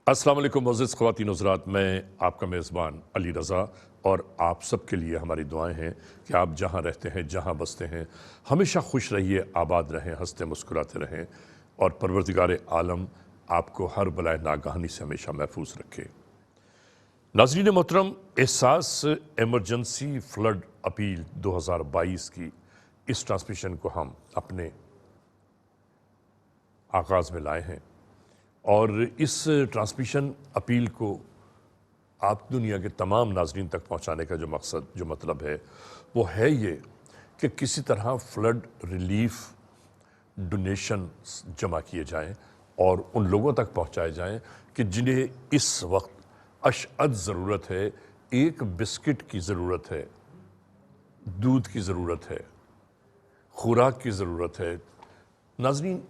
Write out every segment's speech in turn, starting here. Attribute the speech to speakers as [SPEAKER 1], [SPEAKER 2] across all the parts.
[SPEAKER 1] السلام علیکم معزز خواتین حضرات، میں آپ کا میزبان علی رضا اور آپ سب کے لیے ہماری دعائیں ہیں کہ آپ جہاں رہتے ہیں، جہاں بستے ہیں، ہمیشہ خوش رہیے، آباد رہیں، ہنستے مسکراتے رہیں اور پروردگار عالم آپ کو ہر بلائے ناگہانی سے ہمیشہ محفوظ رکھے۔ ناظرین محترم، احساس ایمرجنسی فلڈ اپیل 2022 کی اس ٹرانسمیشن کو ہم اپنے آغاز میں لائے ہیں اور اس ٹرانسمیشن اپیل کو آپ دنیا کے تمام ناظرین تک پہنچانے کا جو مقصد، جو مطلب ہے، وہ ہے یہ کہ کسی طرح فلڈ ریلیف ڈونیشن جمع کیے جائیں اور ان لوگوں تک پہنچائے جائیں کہ جنہیں اس وقت اشد ضرورت ہے، ایک بسکٹ کی ضرورت ہے، دودھ کی ضرورت ہے، خوراک کی ضرورت ہے۔ ناظرین،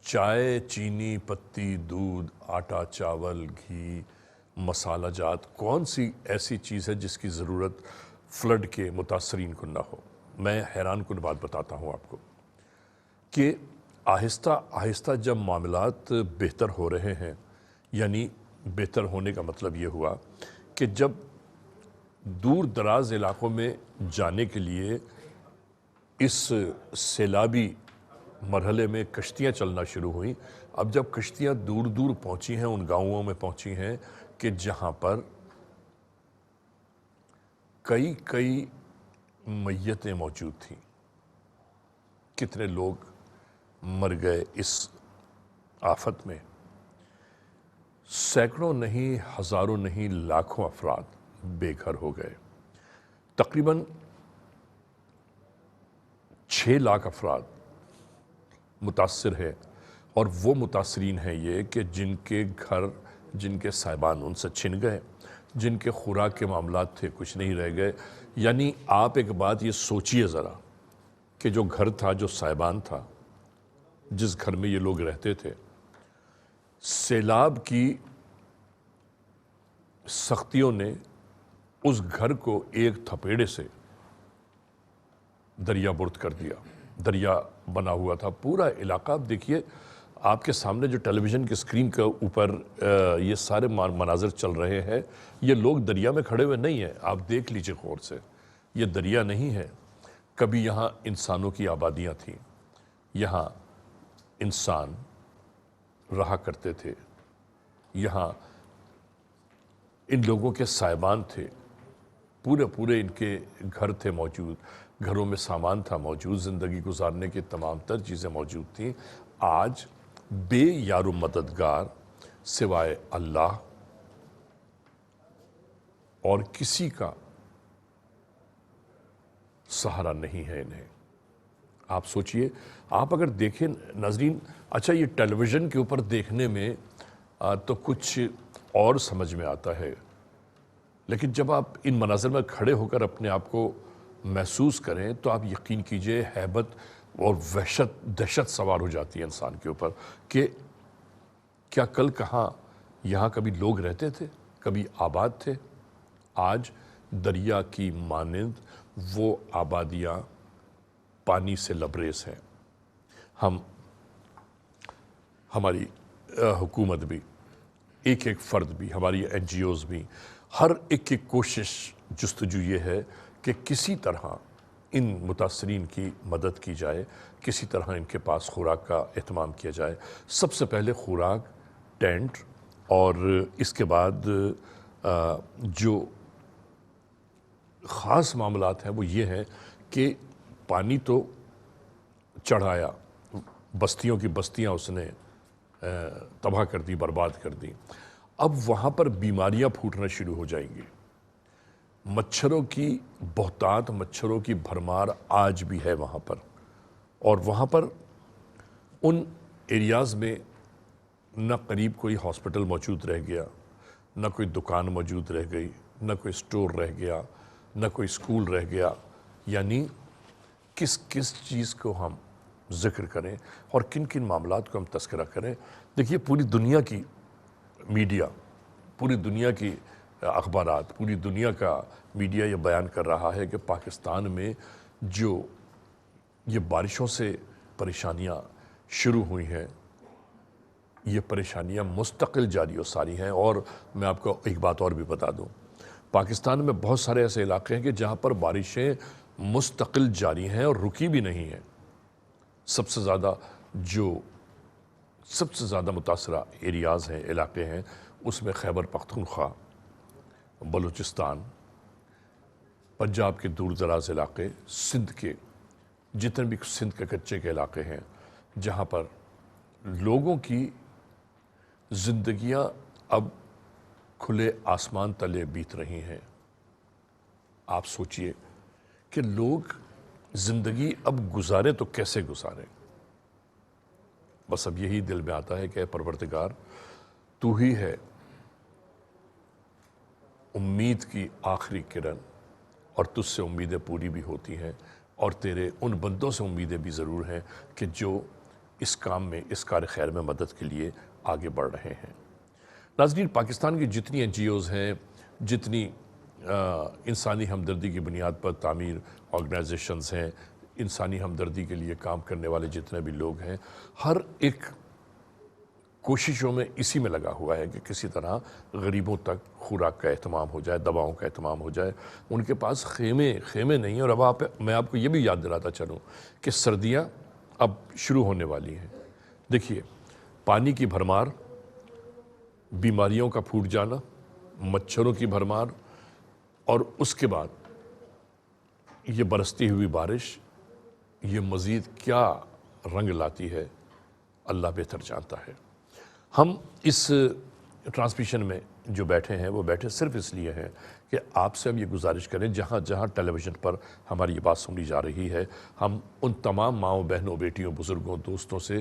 [SPEAKER 1] چائے، چینی، پتی، دودھ، آٹا، چاول، گھی، مسالہ جات، کون سی ایسی چیز ہے جس کی ضرورت فلڈ کے متاثرین کو نہ ہو؟ میں حیران کن بات بتاتا ہوں آپ کو کہ آہستہ آہستہ جب معاملات بہتر ہو رہے ہیں، یعنی بہتر ہونے کا مطلب یہ ہوا کہ جب دور دراز علاقوں میں جانے کے لیے اس سیلابی مرحلے میں کشتیاں چلنا شروع ہوئیں، اب جب کشتیاں دور دور پہنچی ہیں، ان گاؤں میں پہنچی ہیں کہ جہاں پر کئی میتیں موجود تھیں، کتنے لوگ مر گئے اس آفت میں، سینکڑوں نہیں، ہزاروں نہیں، لاکھوں افراد بے گھر ہو گئے۔ تقریباً 6 لاکھ افراد متاثر ہے اور وہ متاثرین ہیں یہ کہ جن کے گھر، جن کے سائبان ان سے چھن گئے، جن کے خوراک کے معاملات تھے کچھ نہیں رہ گئے۔ یعنی آپ ایک بات یہ سوچئے ذرا کہ جو گھر تھا، جو سائبان تھا، جس گھر میں یہ لوگ رہتے تھے، سیلاب کی سختیوں نے اس گھر کو ایک تھپیڑے سے دریا برد کر دیا۔ دریا بنا ہوا تھا پورا علاقہ۔ آپ دیکھیے، آپ کے سامنے جو ٹیلی ویژن کی اسکرین کے اوپر یہ سارے مناظر چل رہے ہیں، یہ لوگ دریا میں کھڑے ہوئے نہیں ہیں، آپ دیکھ لیجئے غور سے، یہ دریا نہیں ہے۔ کبھی یہاں انسانوں کی آبادیاں تھیں، یہاں انسان رہا کرتے تھے، یہاں ان لوگوں کے سائبان تھے، پورے ان کے گھر تھے موجود، گھروں میں سامان تھا موجود، زندگی گزارنے کی تمام تر چیزیں موجود تھیں۔ آج بے یار و مددگار سوائے اللہ اور کسی کا سہارا نہیں ہے انہیں۔ آپ سوچئے، آپ اگر دیکھیں ناظرین، اچھا یہ ٹیلی ویژن کے اوپر دیکھنے میں تو کچھ اور سمجھ میں آتا ہے، لیکن جب آپ ان مناظر میں کھڑے ہو کر اپنے آپ کو محسوس کریں تو آپ یقین کیجئے ہیبت اور وحشت، دہشت سوار ہو جاتی ہے انسان کے اوپر کہ کیا کل کہاں یہاں کبھی لوگ رہتے تھے، کبھی آباد تھے؟ آج دریا کی مانند وہ آبادیاں پانی سے لبریز ہیں۔ ہماری حکومت بھی، ایک فرد بھی، ہماری این جی اوز بھی، ہر ایک کی کوشش جستجو یہ ہے کہ کسی طرح ان متاثرین کی مدد کی جائے، کسی طرح ان کے پاس خوراک کا اہتمام کیا جائے۔ سب سے پہلے خوراک، ٹینٹ، اور اس کے بعد جو خاص معاملات ہیں وہ یہ ہیں کہ پانی تو چڑھ آیا، بستیوں کی بستیاں اس نے تباہ کر دی، برباد کر دی۔ اب وہاں پر بیماریاں پھوٹنا شروع ہو جائیں گی، مچھروں کی بہتات، مچھروں کی بھرمار آج بھی ہے وہاں پر، اور وہاں پر ان ایریاز میں نہ قریب کوئی ہاسپٹل موجود رہ گیا، نہ کوئی دکان موجود رہ گئی، نہ کوئی سٹور رہ گیا، نہ کوئی سکول رہ گیا۔ یعنی کس چیز کو ہم ذکر کریں اور کن معاملات کو ہم تذکرہ کریں۔ دیکھیے، پوری دنیا کی میڈیا، پوری دنیا کی اخبارات، پوری دنیا کا میڈیا یہ بیان کر رہا ہے کہ پاکستان میں جو یہ بارشوں سے پریشانیاں شروع ہوئی ہیں، یہ پریشانیاں مستقل جاری و ساری ہیں. اور میں آپ کو ایک بات اور بھی بتا دوں, پاکستان میں بہت سارے ایسے علاقے ہیں کہ جہاں پر بارشیں مستقل جاری ہیں اور رکی بھی نہیں ہیں. سب سے زیادہ متاثرہ ایریاز ہیں, علاقے ہیں, اس میں خیبر پختونخوا, بلوچستان, پنجاب کے دور دراز علاقے, سندھ کے جتنے بھی سندھ کے کچے کے علاقے ہیں, جہاں پر لوگوں کی زندگیاں اب کھلے آسمان تلے بیت رہی ہیں. آپ سوچئے کہ لوگ زندگی اب گزارے تو کیسے گزاریں. بس اب یہی دل میں آتا ہے کہ اے پروردگار, تو ہی ہے امید کی آخری کرن, اور تجھ سے امیدیں پوری بھی ہوتی ہیں, اور تیرے ان بندوں سے امیدیں بھی ضرور ہیں کہ جو اس کام میں, اس کار خیر میں مدد کے لیے آگے بڑھ رہے ہیں. ناظرین, پاکستان کی جتنی NGOs ہیں, جتنی انسانی ہمدردی کی بنیاد پر تعمیر آرگنائزیشنز ہیں, انسانی ہمدردی کے لیے کام کرنے والے جتنے بھی لوگ ہیں, ہر ایک کوششوں میں اسی میں لگا ہوا ہے کہ کسی طرح غریبوں تک خوراک کا اہتمام ہو جائے, دواؤں کا اہتمام ہو جائے. ان کے پاس خیمے نہیں ہیں. اور اب میں آپ کو یہ بھی یاد دلاتا چلوں کہ سردیاں اب شروع ہونے والی ہیں. دیکھیے, پانی کی بھرمار, بیماریوں کا پھوٹ جانا, مچھروں کی بھرمار, اور اس کے بعد یہ برستی ہوئی بارش, یہ مزید کیا رنگ لاتی ہے اللہ بہتر جانتا ہے. ہم اس ٹرانسمیشن میں جو بیٹھے ہیں وہ بیٹھے صرف اس لیے ہیں کہ آپ سے ہم یہ گزارش کریں, جہاں جہاں ٹیلی ویژن پر ہماری یہ بات سنی جا رہی ہے, ہم ان تمام ماؤں, بہنوں, بیٹیوں, بزرگوں, دوستوں سے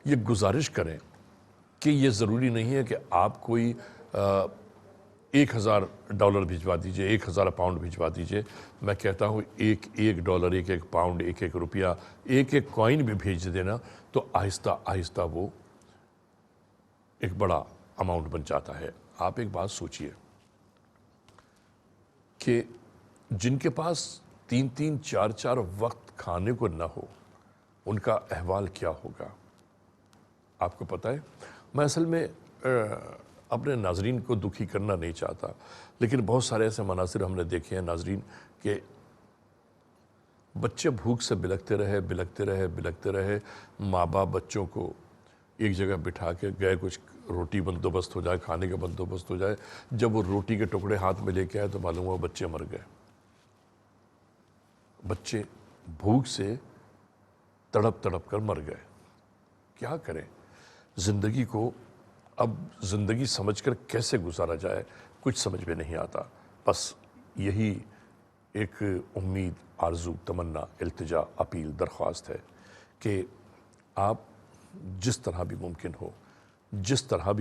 [SPEAKER 1] یہ گزارش کریں کہ یہ ضروری نہیں ہے کہ آپ کوئی $1000 بھجوا دیجئے, 1000 پاؤنڈ بھجوا دیجئے. میں کہتا ہوں ایک $1, ایک پاؤنڈ, ایک روپیہ, ایک کوائن بھی بھیج دینا تو آہستہ آہستہ وہ ایک بڑا اماؤنٹ بن جاتا ہے. آپ ایک بات سوچئے کہ جن کے پاس 3 4 وقت کھانے کو نہ ہو, ان کا احوال کیا ہوگا. آپ کو پتہ ہے, میں اصل میں اپنے ناظرین کو دکھی کرنا نہیں چاہتا, لیکن بہت سارے ایسے مناظر ہم نے دیکھے ہیں ناظرین کہ بچے بھوک سے بلکتے رہے, ماں باپ بچوں کو ایک جگہ بٹھا کے گئے, کچھ روٹی بندوبست ہو جائے, کھانے کا بندوبست ہو جائے. جب وہ روٹی کے ٹکڑے ہاتھ میں لے کے آئے تو معلوم ہوا بچے مر گئے. بچے بھوک سے تڑپ کر مر گئے. کیا کریں؟ زندگی کو اب زندگی سمجھ کر کیسے گزارا جائے, کچھ سمجھ میں نہیں آتا. بس یہی ایک امید, آرزو, تمنا, التجا, اپیل, درخواست ہے کہ آپ جس طرح بھی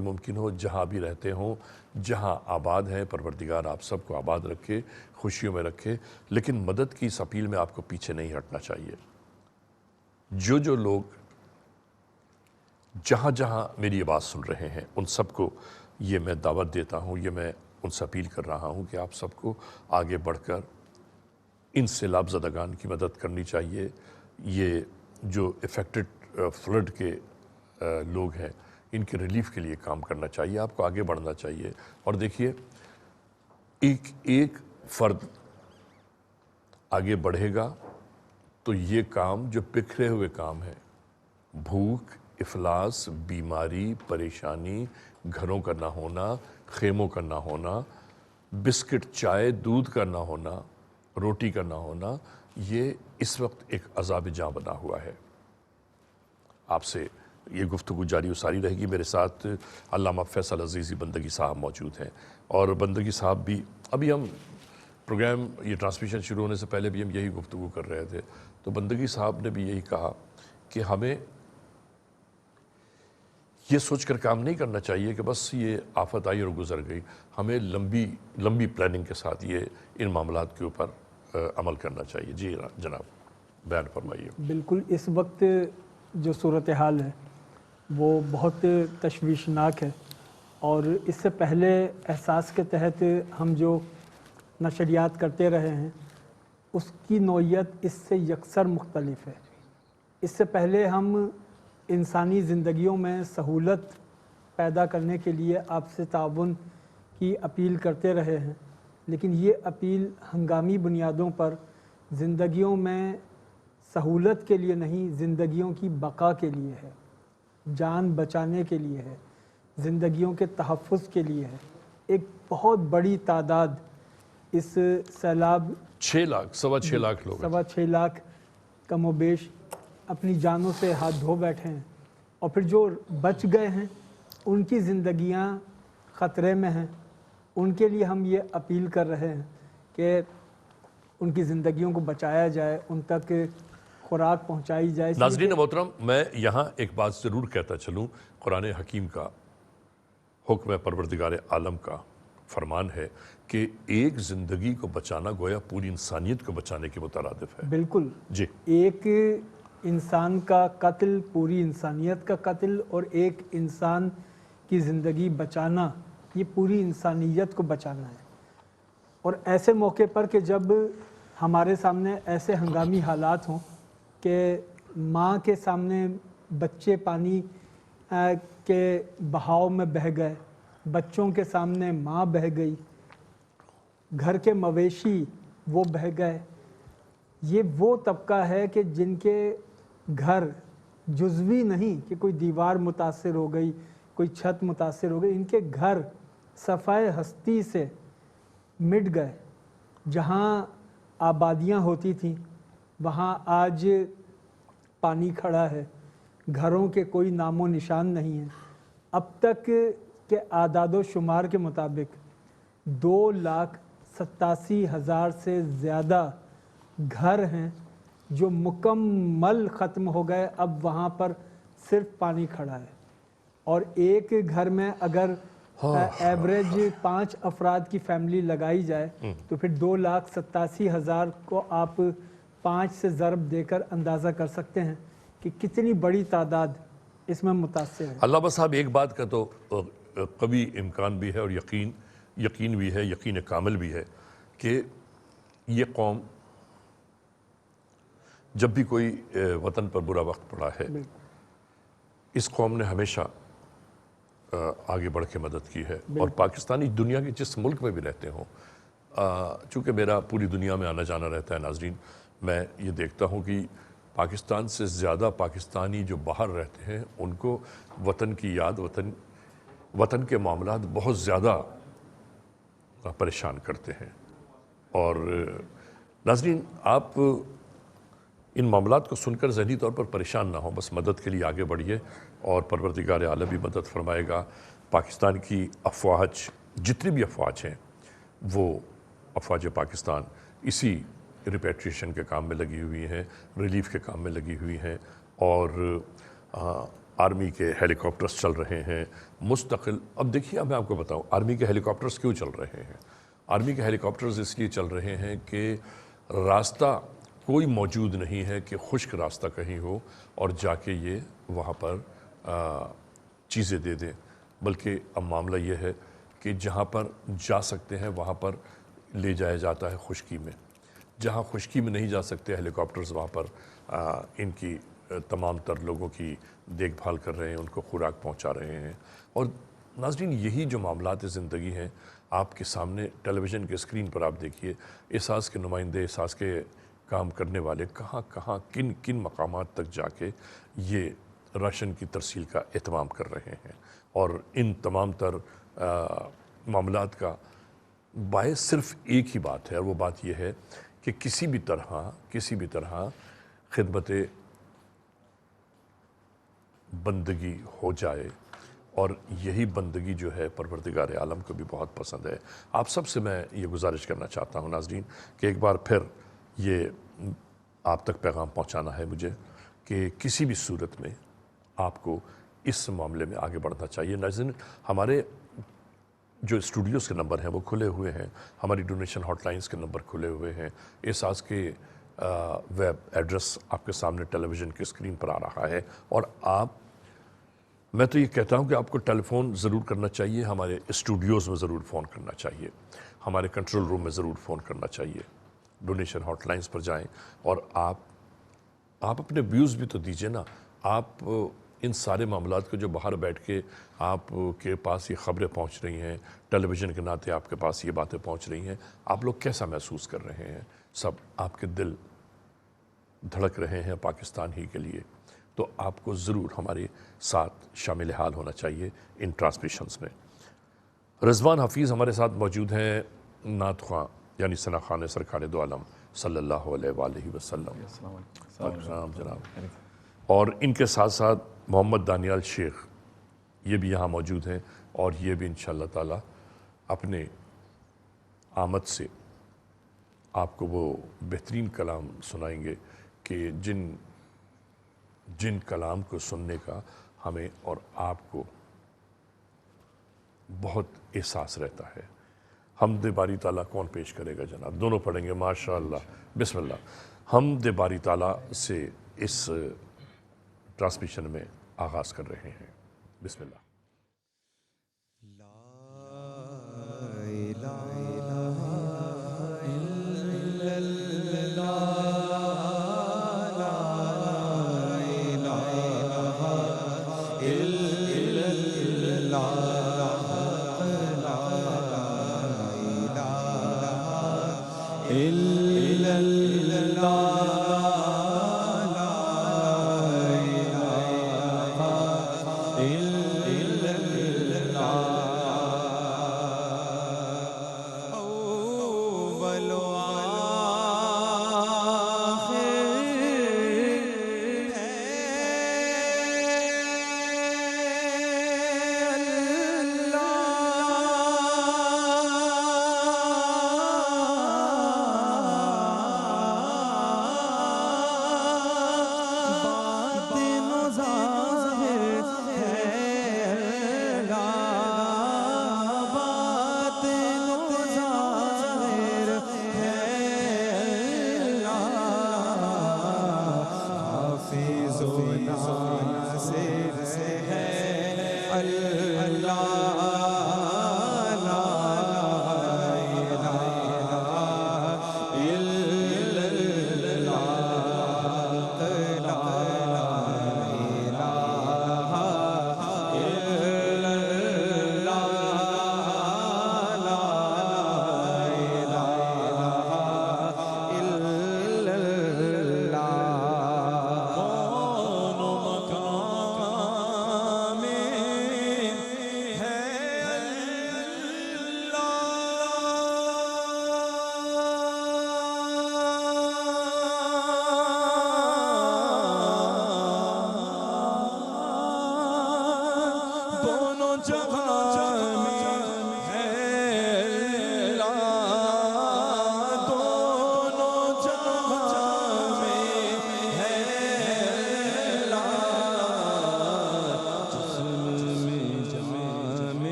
[SPEAKER 1] ممکن ہو, جہاں بھی رہتے ہوں, جہاں آباد ہیں, پروردگار آپ سب کو آباد رکھے, خوشیوں میں رکھے. لیکن مدد کی اس اپیل میں آپ کو پیچھے نہیں ہٹنا چاہیے. جو لوگ جہاں میری یہ بات سن رہے ہیں, ان سب کو یہ میں دعوت دیتا ہوں, یہ میں ان سے اپیل کر رہا ہوں کہ آپ سب کو آگے بڑھ کر ان سیلاب زدگان کی مدد کرنی چاہیے. یہ جو افیکٹڈ فلڈ کے لوگ ہیں, ان کے ریلیف کے لیے کام کرنا چاہیے. آپ کو آگے بڑھنا چاہیے. اور دیکھیے, ایک فرد آگے بڑھے گا تو یہ کام جو بکھرے ہوئے کام ہیں, بھوک, افلاس, بیماری, پریشانی, گھروں کا نہ ہونا, خیموں کا نہ ہونا, بسکٹ, چائے, دودھ کا نہ ہونا, روٹی کا نہ ہونا, یہ اس وقت ایک عذاب جاں بنا ہوا ہے. آپ سے یہ گفتگو جاری و ساری رہے گی. میرے ساتھ علامہ فیصل عزیزی بندگی صاحب موجود ہیں, اور بندگی صاحب بھی, ابھی ہم پروگرام یہ ٹرانسمیشن شروع ہونے سے پہلے بھی ہم یہی گفتگو کر رہے تھے, تو بندگی صاحب نے بھی یہی کہا کہ ہمیں یہ سوچ کر کام نہیں کرنا چاہیے کہ بس یہ آفت آئی اور گزر گئی. ہمیں لمبی پلاننگ کے ساتھ یہ ان معاملات کے اوپر عمل کرنا چاہیے. جی جناب, بیان فرمائیے.
[SPEAKER 2] بالکل, اس وقت جو صورتحال ہے وہ بہت تشویشناک ہے, اور اس سے پہلے احساس کے تحت ہم جو نشریات کرتے رہے ہیں اس کی نوعیت اس سے یکسر مختلف ہے. اس سے پہلے ہم انسانی زندگیوں میں سہولت پیدا کرنے کے لیے آپ سے تعاون کی اپیل کرتے رہے ہیں، لیکن یہ اپیل ہنگامی بنیادوں پر زندگیوں میں سہولت کے لیے نہیں، زندگیوں کی بقا کے لیے ہے، جان بچانے کے لیے ہے، زندگیوں کے تحفظ کے لیے ہے۔ ایک بہت بڑی تعداد اس سیلاب
[SPEAKER 1] 6 لاکھ 6.25 لاکھ لوگ ہیں۔
[SPEAKER 2] 6.25 لاکھ کم و بیش اپنی جانوں سے ہاتھ دھو بیٹھے ہیں، اور پھر جو بچ گئے ہیں ان کی زندگیاں خطرے میں ہیں۔ ان کے لیے ہم یہ اپیل کر رہے ہیں کہ ان کی زندگیوں کو بچایا جائے، ان تک خوراک پہنچائی جائے۔
[SPEAKER 1] ناظرین محترم، میں یہاں ایک بات ضرور کہتا چلوں، قرآن حکیم کا حکم پروردگار عالم کا فرمان ہے کہ ایک زندگی کو بچانا گویا پوری انسانیت کو بچانے کے مترادف ہے۔
[SPEAKER 2] بالکل
[SPEAKER 1] جی،
[SPEAKER 2] ایک انسان کا قتل پوری انسانیت کا قتل، اور ایک انسان کی زندگی بچانا یہ پوری انسانیت کو بچانا ہے۔ اور ایسے موقع پر کہ جب ہمارے سامنے ایسے ہنگامی حالات ہوں کہ ماں کے سامنے بچے پانی کے بہاؤ میں بہہ گئے، بچوں کے سامنے ماں بہہ گئی، گھر کے مویشی وہ بہہ گئے، یہ وہ طبقہ ہے کہ جن کے گھر جزوی نہیں کہ کوئی دیوار متاثر ہو گئی، کوئی چھت متاثر ہو گئی، ان کے گھر صفائے ہستی سے مٹ گئے۔ جہاں آبادیاں ہوتی تھیں وہاں آج پانی کھڑا ہے، گھروں کے کوئی نام و نشان نہیں ہے۔ اب تک کے اعداد و شمار کے مطابق 2,87,000 سے زیادہ گھر ہیں جو مکمل ختم ہو گئے، اب وہاں پر صرف پانی کھڑا ہے۔ اور ایک گھر میں اگر ایوریج 5 افراد کی فیملی لگائی جائے تو پھر 2,87,000 کو آپ 5 سے ضرب دے کر اندازہ کر سکتے ہیں کہ کتنی بڑی تعداد اس میں متاثر ہے۔
[SPEAKER 1] علامہ صاحب، ایک بات کا تو قوی امکان بھی ہے اور یقین بھی ہے، یقین کامل بھی ہے کہ یہ قوم جب بھی کوئی وطن پر برا وقت پڑا ہے، اس قوم نے ہمیشہ آگے بڑھ کے مدد کی ہے۔ اور پاکستانی دنیا کے جس ملک میں بھی رہتے ہوں، چونکہ میرا پوری دنیا میں آنا جانا رہتا ہے ناظرین، میں یہ دیکھتا ہوں کہ پاکستان سے زیادہ پاکستانی جو باہر رہتے ہیں ان کو وطن کی یاد، وطن کے معاملات بہت زیادہ پریشان کرتے ہیں۔ اور ناظرین، آپ ان معاملات کو سن کر ذہنی طور پر پریشان نہ ہوں، بس مدد کے لیے آگے بڑھیے اور پروردگار عالم بھی مدد فرمائے گا۔ پاکستان کی افواج، جتنی بھی افواج ہیں، وہ افواج پاکستان اسی ریپیٹریشن کے کام میں لگی ہوئی ہیں، ریلیف کے کام میں لگی ہوئی ہیں، اور آرمی کے ہیلی کاپٹرز چل رہے ہیں مستقل۔ اب دیکھیے، اب میں آپ کو بتاؤں آرمی کے ہیلی کاپٹرز کیوں چل رہے ہیں۔ آرمی کے ہیلی کاپٹرز اس لیے چل رہے ہیں کہ راستہ کوئی موجود نہیں ہے کہ خشک راستہ کہیں ہو اور جا کے یہ وہاں پر چیزیں دے دیں، بلکہ اب معاملہ یہ ہے کہ جہاں پر جا سکتے ہیں وہاں پر لے جایا جاتا ہے خشکی میں، جہاں خشکی میں نہیں جا سکتے ہیلی کاپٹرز وہاں پر ان کی تمام تر لوگوں کی دیکھ بھال کر رہے ہیں، ان کو خوراک پہنچا رہے ہیں۔ اور ناظرین، یہی جو معاملات زندگی ہیں آپ کے سامنے ٹیلی ویژن کے اسکرین پر آپ دیکھیے، احساس کے نمائندے، احساس کے کام کرنے والے کہاں کہاں کن مقامات تک جا کے یہ راشن کی ترسیل کا اہتمام کر رہے ہیں۔ اور ان تمام تر معاملات کا باعث صرف ایک ہی بات ہے، اور وہ بات یہ ہے کہ کسی بھی طرح خدمت بندگی ہو جائے، اور یہی بندگی جو ہے پروردگار عالم کو بھی بہت پسند ہے۔ آپ سب سے میں یہ گزارش کرنا چاہتا ہوں ناظرین کہ ایک بار پھر یہ آپ تک پیغام پہنچانا ہے مجھے کہ کسی بھی صورت میں آپ کو اس معاملے میں آگے بڑھنا چاہیے۔ ناظرین، ہمارے جو اسٹوڈیوز کے نمبر ہیں وہ کھلے ہوئے ہیں، ہماری ڈونیشن ہاٹ لائنز کے نمبر کھلے ہوئے ہیں، احساس کے ویب ایڈریس آپ کے سامنے ٹیلی ویژن کے اسکرین پر آ رہا ہے، اور میں تو یہ کہتا ہوں کہ آپ کو ٹیلی فون ضرور کرنا چاہیے، ہمارے اسٹوڈیوز میں ضرور فون کرنا چاہیے، ہمارے کنٹرول روم میں ضرور فون کرنا چاہیے، ڈونیشن ہاٹ لائنز پر جائیں اور آپ اپنے ویوز بھی تو دیجئے نا۔ آپ ان سارے معاملات کو جو باہر بیٹھ کے آپ کے پاس یہ خبریں پہنچ رہی ہیں، ٹیلی ویژن کے ناطے آپ کے پاس یہ باتیں پہنچ رہی ہیں، آپ لوگ کیسا محسوس کر رہے ہیں؟ سب آپ کے دل دھڑک رہے ہیں پاکستان ہی کے لیے، تو آپ کو ضرور ہمارے ساتھ شامل حال ہونا چاہیے ان ٹرانسمیشنز میں۔ رضوان حفیظ ہمارے ساتھ موجود ہیں، نعت خواں یعنی ثنا خوان سرکار دو عالم صلی اللہ علیہ وآلہ وسلم۔ السلام جناب۔ اور ان کے ساتھ ساتھ محمد دانیال شیخ یہ بھی یہاں موجود ہیں، اور یہ بھی انشاءاللہ تعالی اپنے آمد سے آپ کو وہ بہترین کلام سنائیں گے کہ جن کلام کو سننے کا ہمیں اور آپ کو بہت احساس رہتا ہے۔ حمد باری تعالیٰ کون پیش کرے گا جناب؟ دونوں پڑھیں گے، ماشاءاللہ، بسم اللہ۔ حمد باری تعالیٰ سے اس ٹرانسمیشن میں آغاز کر رہے ہیں، بسم اللہ۔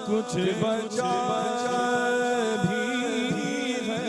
[SPEAKER 3] کچھ بچا بھی ہے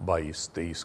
[SPEAKER 1] 22-23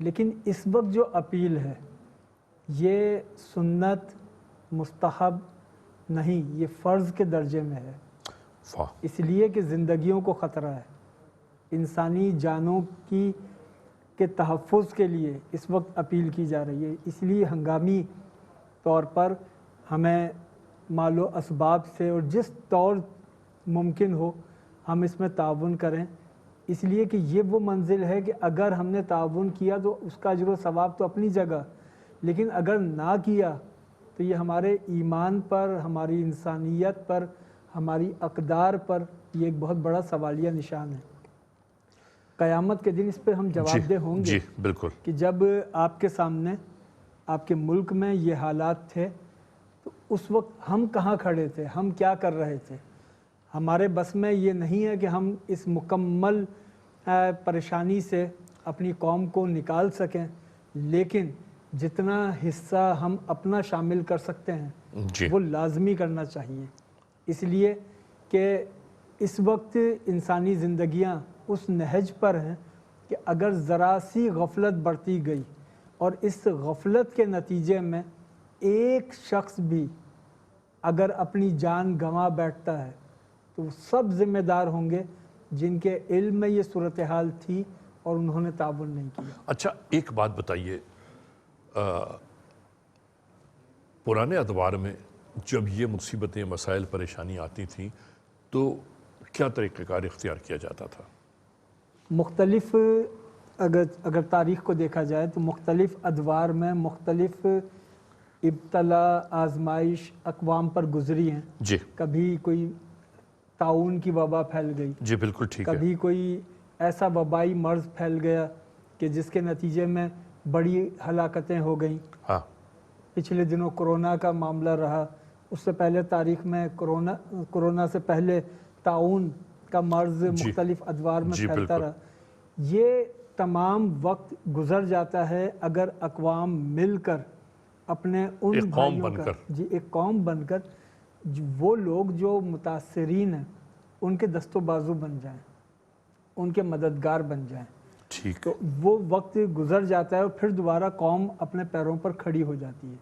[SPEAKER 2] لیکن اس وقت جو اپیل ہے یہ سنت مستحب نہیں، یہ فرض کے درجے میں ہے،
[SPEAKER 1] واہ،
[SPEAKER 2] اس لیے کہ زندگیوں کو خطرہ ہے، انسانی جانوں کے تحفظ کے لیے اس وقت اپیل کی جا رہی ہے۔ اس لیے ہنگامی طور پر ہمیں مال و اسباب سے اور جس طور ممکن ہو ہم اس میں تعاون کریں، اس لیے کہ یہ وہ منزل ہے کہ اگر ہم نے تعاون کیا تو اس کا اجر و ثواب تو اپنی جگہ، لیکن اگر نہ کیا تو یہ ہمارے ایمان پر، ہماری انسانیت پر، ہماری اقدار پر یہ ایک بہت بڑا سوالیہ نشان ہے۔ قیامت کے دن اس پہ ہم جواب دہ ہوں گے
[SPEAKER 1] جی بالکل،
[SPEAKER 2] کہ جب آپ کے سامنے آپ کے ملک میں یہ حالات تھے تو اس وقت ہم کہاں کھڑے تھے، ہم کیا کر رہے تھے۔ ہمارے بس میں یہ نہیں ہے کہ ہم اس مکمل پریشانی سے اپنی قوم کو نکال سکیں، لیکن جتنا حصہ ہم اپنا شامل کر سکتے ہیں
[SPEAKER 1] جی
[SPEAKER 2] وہ لازمی کرنا چاہیے، اس لیے کہ اس وقت انسانی زندگیاں اس نہج پر ہیں کہ اگر ذرا سی غفلت برتی گئی اور اس غفلت کے نتیجے میں ایک شخص بھی اگر اپنی جان گنوا بیٹھتا ہے تو سب ذمہ دار ہوں گے جن کے علم میں یہ صورتحال تھی اور انہوں نے تعاون نہیں کیا۔
[SPEAKER 1] اچھا ایک بات بتائیے، پرانے ادوار میں جب یہ مصیبتیں، مسائل، پریشانی آتی تھیں تو کیا طریقہ کار اختیار کیا جاتا تھا؟
[SPEAKER 2] مختلف اگر تاریخ کو دیکھا جائے تو مختلف ادوار میں مختلف ابتلا، آزمائش اقوام پر گزری ہیں۔
[SPEAKER 1] جی
[SPEAKER 2] کبھی کوئی طاعون کی وبا پھیل گئی،
[SPEAKER 1] جی بالکل ٹھیک ہے،
[SPEAKER 2] کبھی کوئی ایسا وبائی مرض پھیل گیا کہ جس کے نتیجے میں بڑی ہلاکتیں ہو گئیں۔
[SPEAKER 1] ہاں
[SPEAKER 2] پچھلے دنوں کرونا کا معاملہ رہا، اس سے پہلے تاریخ میں کرونا سے پہلے طاعون کا مرض
[SPEAKER 1] جی
[SPEAKER 2] مختلف ادوار میں
[SPEAKER 1] جی
[SPEAKER 2] پھیلتا
[SPEAKER 1] بالکل،
[SPEAKER 2] رہا۔ یہ تمام وقت گزر جاتا ہے اگر اقوام مل کر اپنے ان
[SPEAKER 1] ایک قوم
[SPEAKER 2] بھائیوں
[SPEAKER 1] بن
[SPEAKER 2] کا،
[SPEAKER 1] کر،
[SPEAKER 2] جی ایک قوم بن کر وہ لوگ جو متاثرین ہیں ان کے دست و بازو بن جائیں، ان کے مددگار بن جائیں،
[SPEAKER 1] ٹھیک،
[SPEAKER 2] تو وہ وقت گزر جاتا ہے اور پھر دوبارہ قوم اپنے پیروں پر کھڑی ہو جاتی ہے۔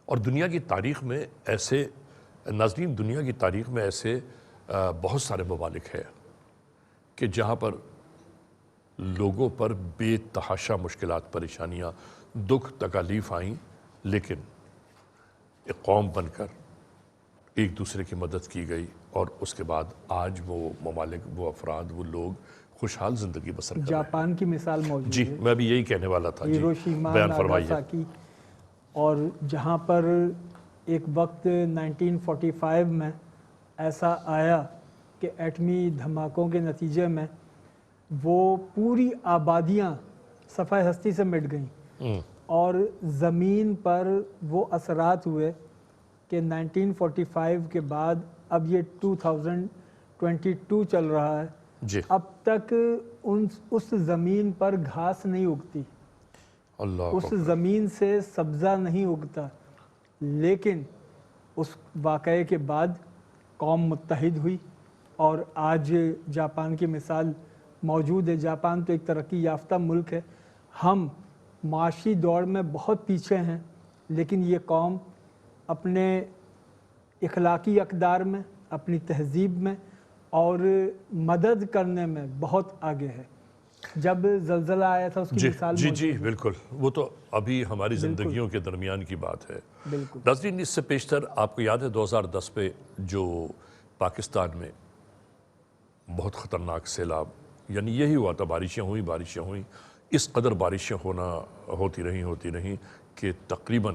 [SPEAKER 1] اور دنیا کی تاریخ میں ایسے، ناظرین دنیا کی تاریخ میں ایسے بہت سارے ممالک ہیں کہ جہاں پر لوگوں پر بے تحاشا مشکلات، پریشانیاں، دکھ، تکالیف آئیں، لیکن ایک قوم بن کر ایک دوسرے کی مدد کی گئی اور اس کے بعد آج وہ ممالک، وہ افراد، وہ لوگ خوشحال زندگی بسر کر رہے ہیں۔
[SPEAKER 2] جاپان کی مثال موجود
[SPEAKER 1] جی
[SPEAKER 2] ہے،
[SPEAKER 1] میں بھی یہی کہنے والا تھا، جی
[SPEAKER 2] ہیروشیما،
[SPEAKER 1] بیان فرمائیے۔
[SPEAKER 2] ناگاساکی، اور جہاں پر ایک وقت 1945 میں ایسا آیا کہ ایٹمی دھماکوں کے نتیجے میں وہ پوری آبادیاں صفحہ ہستی سے مٹ گئیں اور زمین پر وہ اثرات ہوئے کہ 1945 کے بعد اب یہ 2022 چل رہا ہے،
[SPEAKER 1] جی
[SPEAKER 2] اب تک اس زمین پر گھاس نہیں اگتی،
[SPEAKER 1] اللہ
[SPEAKER 2] اس زمین سے سبزہ نہیں اگتا، لیکن اس واقعے کے بعد قوم متحد ہوئی اور آج جاپان کی مثال موجود ہے۔ جاپان تو ایک ترقی یافتہ ملک ہے، ہم معاشی دوڑ میں بہت پیچھے ہیں، لیکن یہ قوم اپنے اخلاقی اقدار میں، اپنی تہذیب میں اور مدد کرنے میں بہت آگے ہے۔ جب زلزلہ آیا تھا اس کی مثال
[SPEAKER 1] جی
[SPEAKER 2] موجود
[SPEAKER 1] جی
[SPEAKER 2] ہے۔
[SPEAKER 1] بالکل، وہ تو ابھی ہماری زندگیوں کے درمیان کی بات ہے۔
[SPEAKER 2] بالکل
[SPEAKER 1] ناظرین اس سے پیشتر آپ کو یاد ہے 2010 پہ جو پاکستان میں بہت خطرناک سیلاب، یعنی یہی ہوا تھا، بارشیں ہوئیں، اس قدر بارشیں ہوتی رہیں کہ تقریباً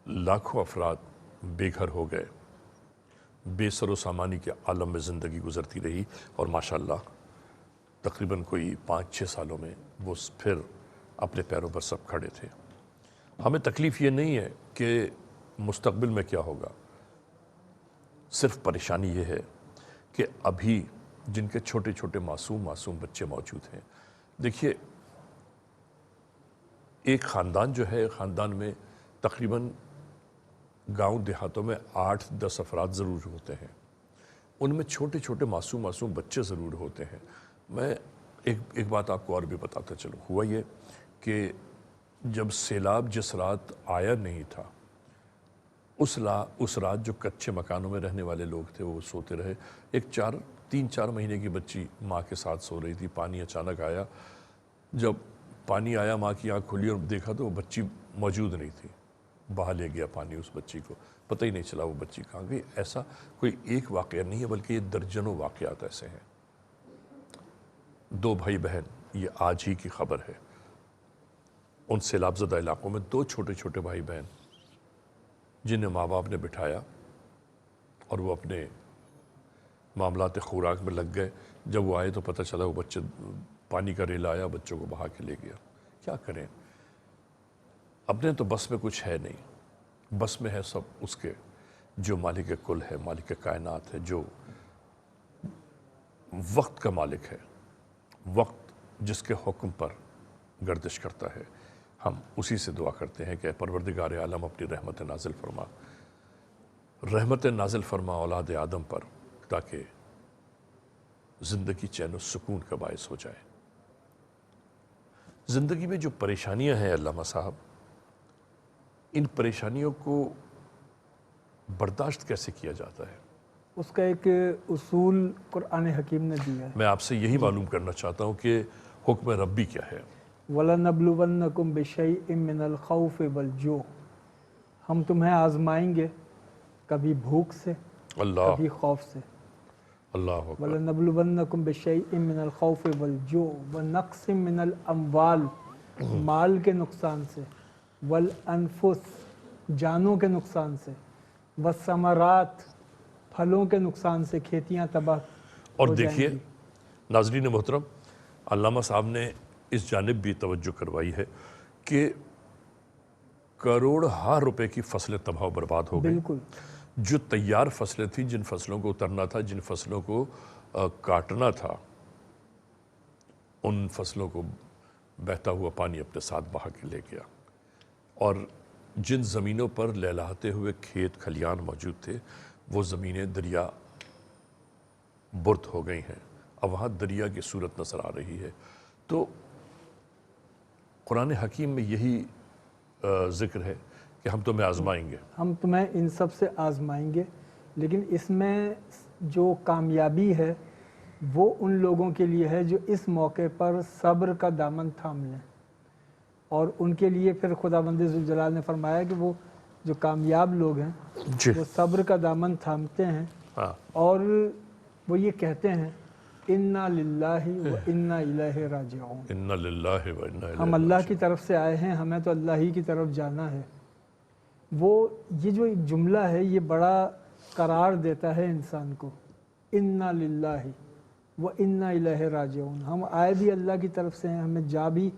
[SPEAKER 1] لاکھوں افراد بے گھر ہو گئے، بے سر و سامانی کے عالم میں زندگی گزرتی رہی، اور ماشاءاللہ تقریباً کوئی 5-6 سالوں میں وہ پھر اپنے پیروں پر سب کھڑے تھے۔ ہمیں تکلیف یہ نہیں ہے کہ مستقبل میں کیا ہوگا، صرف پریشانی یہ ہے کہ ابھی جن کے چھوٹے چھوٹے معصوم بچے موجود ہیں۔ دیکھیے ایک خاندان جو ہے، خاندان میں تقریباً گاؤں دیہاتوں میں 8-10 افراد ضرور ہوتے ہیں، ان میں چھوٹے چھوٹے معصوم بچے ضرور ہوتے ہیں۔ میں ایک بات آپ کو اور بھی بتاتا چلوں، ہوا یہ کہ جب سیلاب جس رات آیا نہیں تھا اس رات جو کچے مکانوں میں رہنے والے لوگ تھے وہ سوتے رہے. ایک 3-4 مہینے کی بچی ماں کے ساتھ سو رہی تھی. پانی اچانک آیا. جب پانی آیا ماں کی آنکھ کھلی اور دیکھا تو وہ بچی موجود نہیں تھی. بہا لے گیا پانی اس بچی کو. پتہ ہی نہیں چلا وہ بچی کہاں گئی. ایسا کوئی ایک واقعہ نہیں ہے بلکہ یہ درجنوں واقعات ایسے ہیں. 2 بھائی بہن، یہ آج ہی کی خبر ہے، ان سیلاب زدہ علاقوں میں 2 چھوٹے چھوٹے بھائی بہن جنہیں ماں باپ نے بٹھایا اور وہ اپنے معاملات خوراک میں لگ گئے. جب وہ آئے تو پتہ چلا وہ بچے، پانی کا ریلا آیا، بچوں کو بہا کے لے گیا. کیا کریں؟ اپنے تو بس میں کچھ ہے نہیں، بس میں ہے سب اس کے جو مالک کل ہے، مالک کائنات ہے، جو وقت کا مالک ہے، وقت جس کے حکم پر گردش کرتا ہے. ہم اسی سے دعا کرتے ہیں کہ اے پروردگار عالم اپنی رحمت نازل فرما، رحمت نازل فرما اولاد آدم پر، تاکہ زندگی چین و سکون کا باعث ہو جائے. زندگی میں جو پریشانیاں ہیں علامہ صاحب، ان پریشانیوں کو برداشت کیسے کیا جاتا ہے؟
[SPEAKER 2] اس کا ایک اصول قرآن حکیم نے دیا ہے.
[SPEAKER 1] میں آپ سے یہی معلوم کرنا چاہتا ہوں کہ حکم ربی کیا ہے.
[SPEAKER 2] وَلَنَبْلُوَنَّكُمْ بِشَيْءٍ مِّنَ الْخَوْفِ وَالْجُوعِ، ہم تمہیں آزمائیں گے کبھی بھوک سے،
[SPEAKER 1] اللہ
[SPEAKER 2] کبھی خوف سے.
[SPEAKER 1] اللہ اکبر.
[SPEAKER 2] وَلَنَبْلُوَنَّكُمْ بِشَيْءٍ مِّنَ الْخَوْفِ وَالْجُوعِ وَنَقْصٍ مِّنَ الْأَمْوَالِ، مال کے نقصان سے، وَالْأَنفُسِ، جانوں کے نقصان سے، وَالثَّمَرَاتِ، پھلوں کے نقصان سے، کھیتیاں تباہ
[SPEAKER 1] اور
[SPEAKER 2] ہو جائیں
[SPEAKER 1] دیکھیے
[SPEAKER 2] گی.
[SPEAKER 1] ناظرین محترم، علامہ صاحب نے اس جانب بھی توجہ کروائی ہے کہ کروڑ روپے کی فصلیں تباہ و برباد ہو گئی.
[SPEAKER 2] بالکل.
[SPEAKER 1] جو تیار فصلیں تھیں، جن فصلوں کو اترنا تھا، جن فصلوں کو کاٹنا تھا، ان فصلوں کو بہتا ہوا پانی اپنے ساتھ بہا کے لے گیا. اور جن زمینوں پر لہلاتے ہوئے کھیت کھلیان موجود تھے، وہ زمینیں دریا برد ہو گئی ہیں. اب وہاں دریا کی صورت نظر آ رہی ہے. تو قرآن حکیم میں یہی ذکر ہے کہ ہم تمہیں آزمائیں گے.
[SPEAKER 2] ہم تمہیں ان سب سے آزمائیں گے، لیکن اس میں جو کامیابی ہے وہ ان لوگوں کے لیے ہے جو اس موقع پر صبر کا دامن تھام لیں. اور ان کے لیے پھر خداوند ذوالجلال نے فرمایا کہ وہ جو کامیاب لوگ ہیں
[SPEAKER 1] جی
[SPEAKER 2] وہ صبر کا دامن تھامتے ہیں
[SPEAKER 1] ہاں.
[SPEAKER 2] اور وہ یہ کہتے ہیں انا للہ و انا الیہ راجعون،
[SPEAKER 1] انا للہ و انا الیہ
[SPEAKER 2] ہم اللہ کی
[SPEAKER 1] راجعون.
[SPEAKER 2] طرف سے آئے ہیں، ہمیں تو اللہ ہی کی طرف جانا ہے. وہ یہ جو ایک جملہ ہے یہ بڑا قرار دیتا ہے انسان کو. انا للہ و انا الیہ راجعون، ہم آئے بھی اللہ کی طرف سے ہیں، ہمیں جا بھی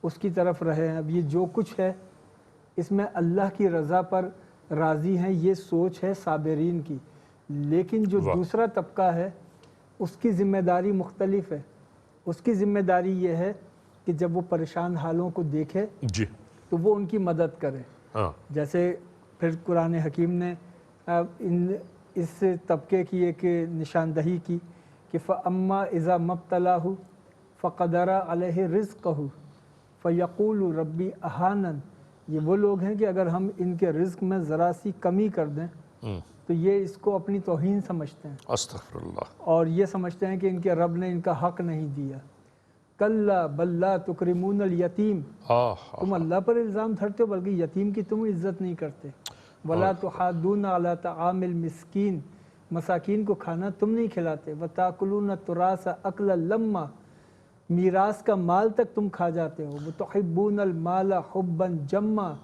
[SPEAKER 2] اس کی طرف رہے ہیں. اب یہ جو کچھ ہے اس میں اللہ کی رضا پر راضی ہیں، یہ سوچ ہے صابرین کی. لیکن جو
[SPEAKER 1] واہ.
[SPEAKER 2] دوسرا طبقہ ہے اس کی ذمہ داری مختلف ہے. اس کی ذمہ داری یہ ہے کہ جب وہ پریشان حالوں کو دیکھے
[SPEAKER 1] جی
[SPEAKER 2] تو وہ ان کی مدد کرے.
[SPEAKER 1] ہاں.
[SPEAKER 2] جیسے پھر قرآن حکیم نے اس طبقے کی ایک نشاندہی کی کہ فَأَمَّا إِذَا مَبْتَلَاهُ فَقَدَرَ عَلَيْهِ رِزْقَهُ فَيَقُولُ رَبِّ أَهَانَنِ. یہ وہ لوگ ہیں کہ اگر ہم ان کے رزق میں ذرا سی کمی کر دیں تو یہ اس کو اپنی توہین سمجھتے ہیں
[SPEAKER 1] استغفر اللہ.
[SPEAKER 2] اور یہ سمجھتے ہیں کہ ان کے رب نے ان کا حق نہیں دیا. کَلَّا بَل لَا تُكْرِمُونَ الْيَتِيمَ، تم اللہ پر الزام دھرتے ہو بلکہ یتیم کی تم عزت نہیں کرتے. وَلَا تُحَاضُّونَ عَلَىٰ طَعَامِ الْمِسْكِينِ، مساکین کو کھانا تم نہیں کھلاتے. وَتَأْكُلُونَ التُّرَاثَ أَكْلًا لَمًّا، میراث کا مال تک تم کھا جاتے ہو. وَتُحِبُّونَ الْمَالَ حُبًّا جَمًّا،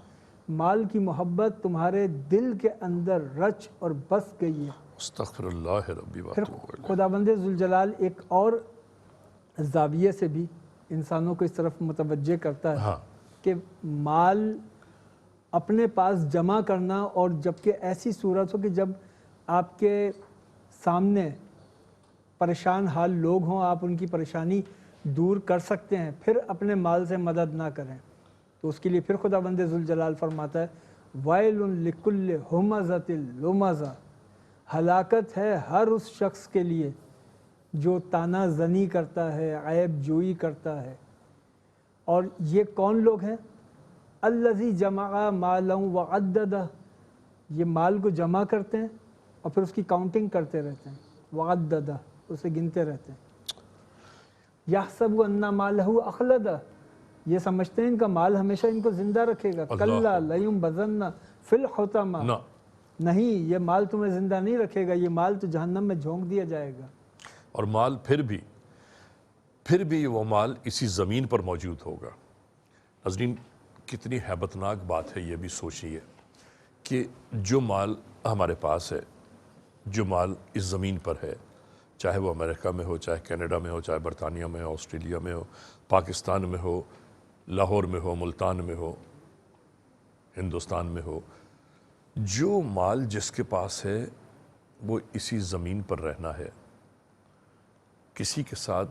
[SPEAKER 2] مال کی محبت تمہارے دل کے اندر رچ اور بس گئی ہے.
[SPEAKER 1] استغفر اللہ ربی
[SPEAKER 2] پھر
[SPEAKER 1] واتوب الیہ.
[SPEAKER 2] خداوند ذوالجلال ایک اور زاویے سے بھی انسانوں کو اس طرف متوجہ کرتا ہے
[SPEAKER 1] ہاں.
[SPEAKER 2] کہ مال اپنے پاس جمع کرنا، اور جبکہ ایسی صورت ہو کہ جب آپ کے سامنے پریشان حال لوگ ہوں، آپ ان کی پریشانی دور کر سکتے ہیں، پھر اپنے مال سے مدد نہ کریں. تو اس کے لیے پھر خداوند ذوالجلال فرماتا ہے وَيْلٌ لِكُلِّ ہُمَزَةٍ لُمَزَةٍ، ہلاکت ہے ہر اس شخص کے لیے جو تانا زنی کرتا ہے، عیب جوئی کرتا ہے. اور یہ کون لوگ ہیں؟ الذی جمع مالا وعددہ، یہ مال کو جمع کرتے ہیں اور پھر اس کی کاؤنٹنگ کرتے رہتے ہیں. وعددہ، اسے گنتے رہتے ہیں. یحسب ان مالہ اخلدہ، یہ سمجھتے ہیں ان کا مال ہمیشہ ان کو زندہ رکھے گا. کلا لینبذن فی الحطمہ،
[SPEAKER 1] نہ،
[SPEAKER 2] نہیں، یہ مال تمہیں زندہ نہیں رکھے گا، یہ مال تو جہنم میں جھونک دیا جائے گا.
[SPEAKER 1] اور مال پھر بھی وہ مال اسی زمین پر موجود ہوگا. ناظرین، کتنی ہیبتناک بات ہے یہ بھی سوچیے کہ جو مال ہمارے پاس ہے، جو مال اس زمین پر ہے، چاہے وہ امریکہ میں ہو، چاہے کینیڈا میں ہو، چاہے برطانیہ میں ہو، آسٹریلیا میں ہو، پاکستان میں ہو، لاہور میں ہو، ملتان میں ہو، ہندوستان میں ہو، جو مال جس کے پاس ہے وہ اسی زمین پر رہنا ہے، کسی کے ساتھ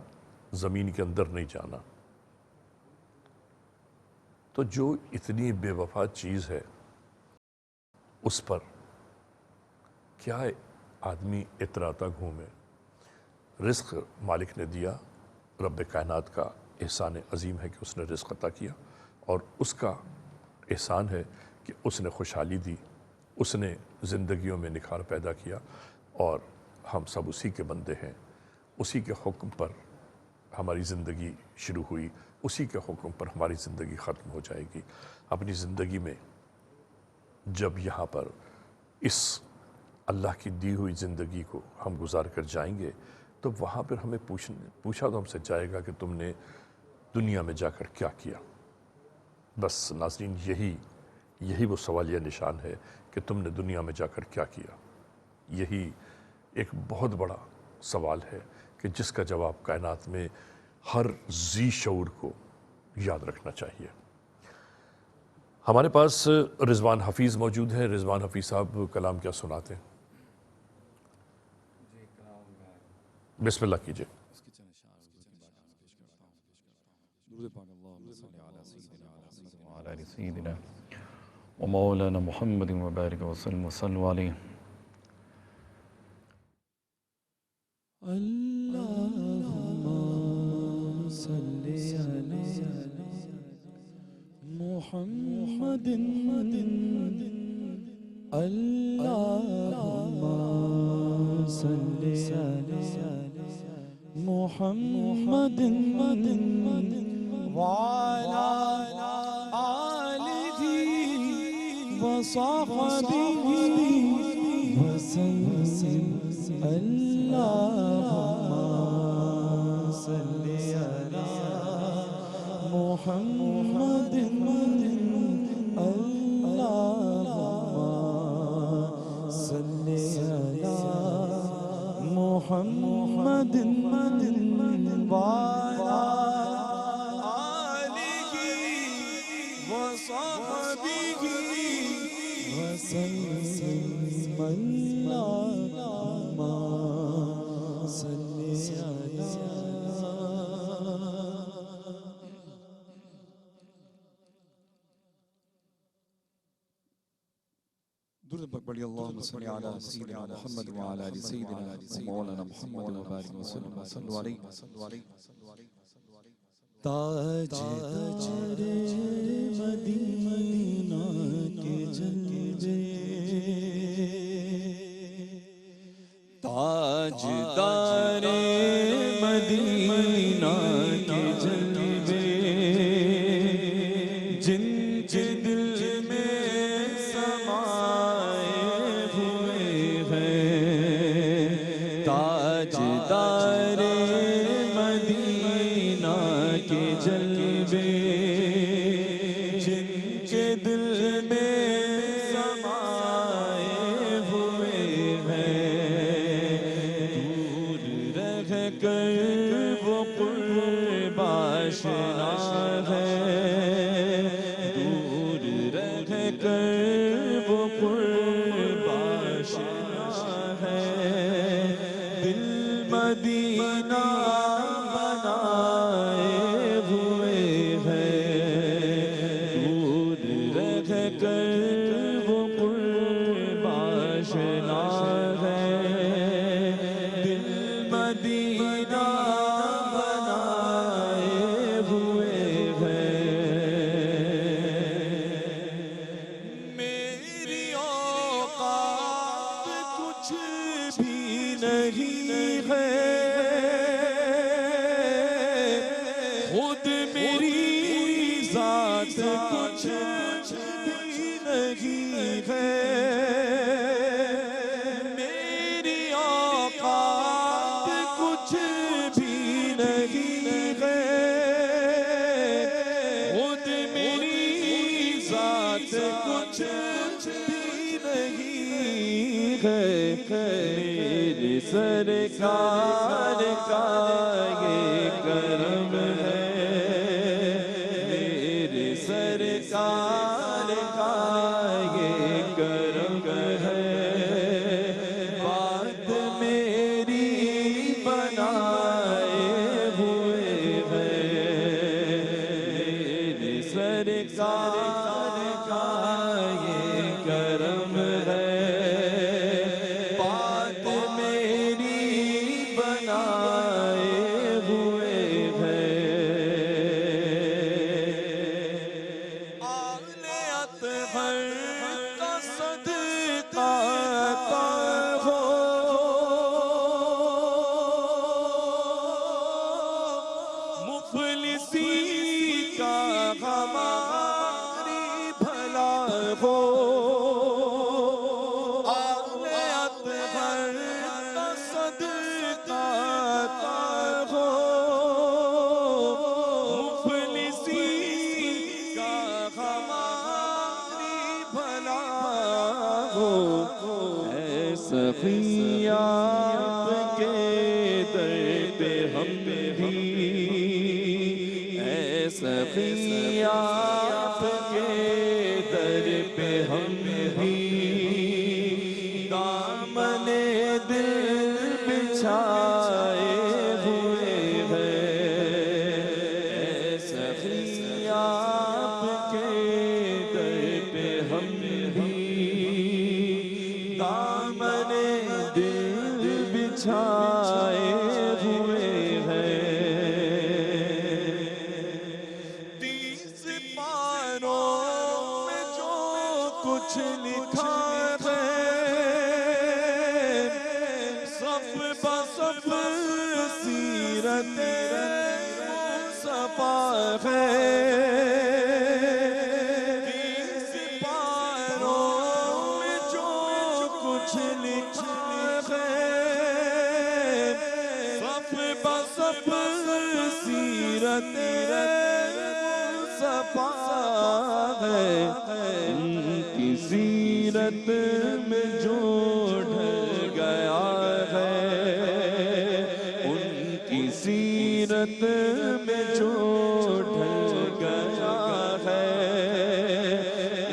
[SPEAKER 1] زمین کے اندر نہیں جانا. تو جو اتنی بے وفا چیز ہے اس پر کیا آدمی اتراتا گھومے؟ رزق مالک نے دیا، رب کائنات کا احسان عظیم ہے کہ اس نے رزق عطا کیا، اور اس کا احسان ہے کہ اس نے خوشحالی دی، اس نے زندگیوں میں نکھار پیدا کیا، اور ہم سب اسی کے بندے ہیں. اسی کے حکم پر ہماری زندگی شروع ہوئی، اسی کے حکم پر ہماری زندگی ختم ہو جائے گی. اپنی زندگی میں جب یہاں پر اس اللہ کی دی ہوئی زندگی کو ہم گزار کر جائیں گے تو وہاں پر ہمیں پوچھا تو ہم سے جائے گا کہ تم نے دنیا میں جا کر کیا کیا. بس ناظرین، یہی وہ سوالیہ نشان ہے کہ تم نے دنیا میں جا کر کیا کیا. یہی ایک بہت بڑا سوال ہے کہ جس کا جواب کائنات میں ہر ذی شعور کو یاد رکھنا چاہیے. ہمارے پاس رضوان حفیظ موجود ہیں. رضوان حفیظ صاحب کلام کیا سناتے ہیں؟ بسم اللہ کیجئے.
[SPEAKER 4] ومولانا محمد وبارک وسلم وصلوا علیہ.
[SPEAKER 3] اللہم صلی علی محمد. اللہم صلی علی محمد وعلا آلہ وصحبہ وسلم. اللہم صلی علی محمد. اللہم صلی علی محمد وعلا آلہ وصحبہ وسلم. اللہم صلی علی. درود پاک پڑھیے. اللہم صلی علی سیدنا محمد وعلی آل سیدنا مولانا محمد وبارک وسلم وصلوا علیہ. تاجدار مدینہ کے جلوے، تاجدار مدینہ کے جلوے، جن کے دل میں سمائے ہوئے ہیں. تاجدار مدینہ کے جلوے، نہیں ہے، خود میری ذات کچھ بھی نہیں ہے، میری اوقات کچھ بھی نہیں ہے، خود میری ذات کچھ بھی نہیں ہے، میرے سرکار کا یہ کرم ہے، میرے سرکار کا یہ کرم ہے، بات میری بنائے ہوئے ہے، میرے سرکار کا یہ کرم ہے، بات میری بنائے ہوئے ہے، آل اطہر کا صدقہ عطا ہو، مفلسی کا ہماری بھلا ہو، آل اطہر کا صدقہ عطا ہو، مفلسی کا ہماری بھلا ہو، اے سخی آپ کے در پہ ہم بھی، اے سخی آپ کے در پہ ہم بھی، دامن دل بچھائے ہوئے ہیں، اے سخی آپ کے در پہ ہم بھی، دامن دل بچھائے ہوئے ہیں، 30 پاروں میں جو کچھ لکھا ہے، صف بصف سیرت مصطفیٰ ہے، 30 پاروں میں جو کچھ لکھا ہے، صف بصف سیرت مصطفیٰ ہے، ان کی سیرت میں جو ڈھل گیا ہے، ان کی سیرت میں جو ڈھل گیا ہے،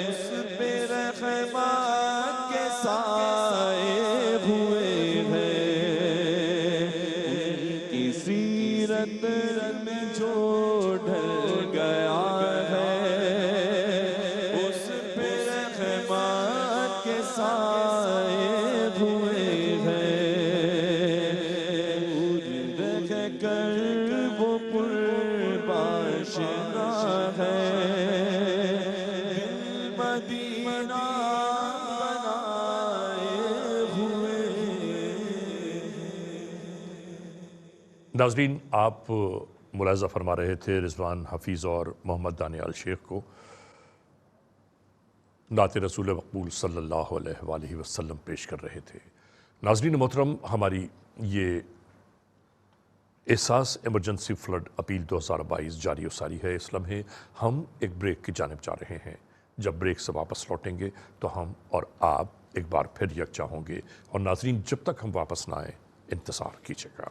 [SPEAKER 3] اس پہ رحمت کے سائے ہوئے ہیں، ان کی سیرت میں جو ڈھل گیا ہے، اس پہ رحمت کے سائے ہوئے ہیں، دور رہ کر وہ قربان شنا ہے، دل مدینہ بنائے ہوئے ہیں۔
[SPEAKER 1] ناظرین، آپ ملاحظہ فرما رہے تھے رضوان حفیظ اور محمد دانیال شیخ کو نعت رسول مقبول صلی اللہ علیہ وآلہ وسلم پیش کر رہے تھے۔ ناظرین محترم، ہماری یہ احساس ایمرجنسی فلڈ اپیل 2022 جاری و ساری ہے۔ اس لمحے ہم ایک بریک کی جانب جا رہے ہیں۔ جب بریک سے واپس لوٹیں گے تو ہم اور آپ ایک بار پھر یکجا ہوں گے، اور ناظرین جب تک ہم واپس نہ آئیں انتظار کیجیے گا۔